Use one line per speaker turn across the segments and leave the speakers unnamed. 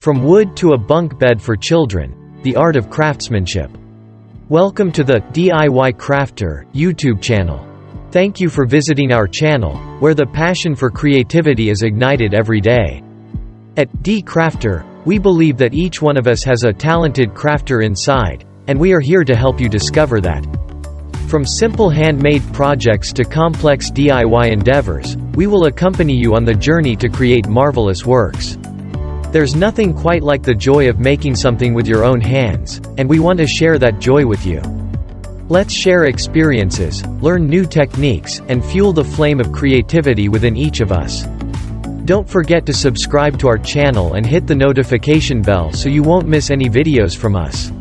From wood to a bunk bed for children, the art of craftsmanship. Welcome to the DIY Crafter YouTube channel. Thank you for visiting our channel, where the passion for creativity is ignited every day. At Crafter, we believe that each one of us has a talented crafter inside, and we are here to help you discover that. From simple handmade projects to complex DIY endeavors, we will accompany you on the journey to create marvelous works. There's nothing quite like the joy of making something with your own hands, and we want to share that joy with you. Let's share experiences, learn new techniques, and fuel the flame of creativity within each of us. Don't forget to subscribe to our channel and hit the notification bell so you won't miss any videos from us.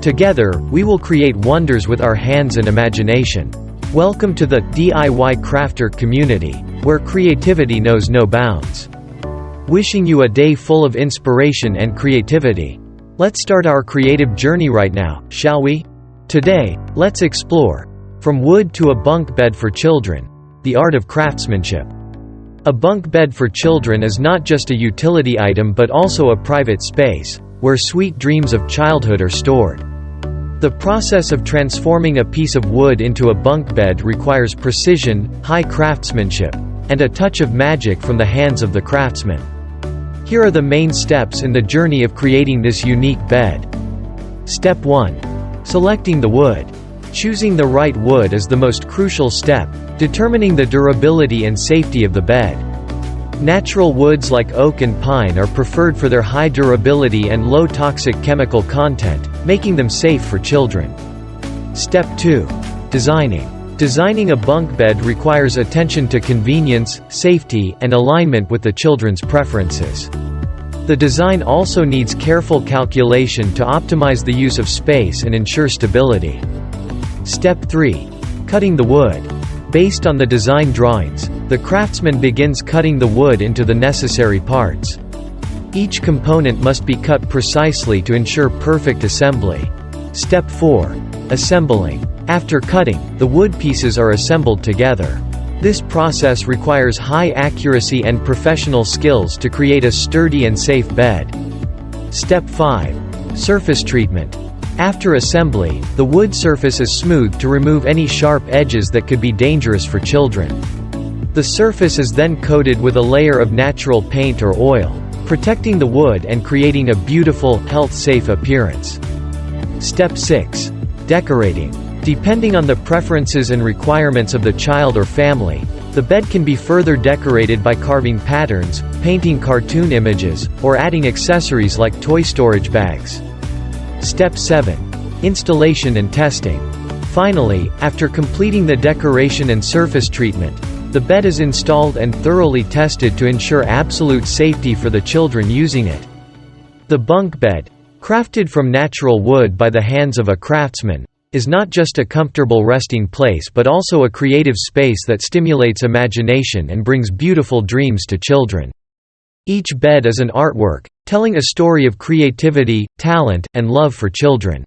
Together, we will create wonders with our hands and imagination. Welcome to the DIY Crafter community, where creativity knows no bounds. Wishing you a day full of inspiration and creativity. Let's start our creative journey right now, shall we? Today, let's explore from wood to a bunk bed for children, the art of craftsmanship. A bunk bed for children is not just a utility item but also a private space, where sweet dreams of childhood are stored. The process of transforming a piece of wood into a bunk bed requires precision, high craftsmanship, and a touch of magic from the hands of the craftsman. Here are the main steps in the journey of creating this unique bed. Step 1. Selecting the wood. Choosing the right wood is the most crucial step, determining the durability and safety of the bed. Natural woods like oak and pine are preferred for their high durability and low toxic chemical content, making them safe for children. Step 2. Designing. Designing a bunk bed requires attention to convenience, safety, and alignment with the children's preferences. The design also needs careful calculation to optimize the use of space and ensure stability. Step 3. Cutting the wood. Based on the design drawings, the craftsman begins cutting the wood into the necessary parts. Each component must be cut precisely to ensure perfect assembly. Step 4. Assembling. After cutting, the wood pieces are assembled together. This process requires high accuracy and professional skills to create a sturdy and safe bed. Step 5. Surface treatment. After assembly, the wood surface is smoothed to remove any sharp edges that could be dangerous for children. The surface is then coated with a layer of natural paint or oil, protecting the wood and creating a beautiful, health-safe appearance. Step 6. Decorating. Depending on the preferences and requirements of the child or family, the bed can be further decorated by carving patterns, painting cartoon images, or adding accessories like toy storage bags. Step 7. Installation and testing. Finally, after completing the decoration and surface treatment, the bed is installed and thoroughly tested to ensure absolute safety for the children using it. The bunk bed, crafted from natural wood by the hands of a craftsman, is not just a comfortable resting place but also a creative space that stimulates imagination and brings beautiful dreams to children. Each bed is an artwork, telling a story of creativity, talent, and love for children.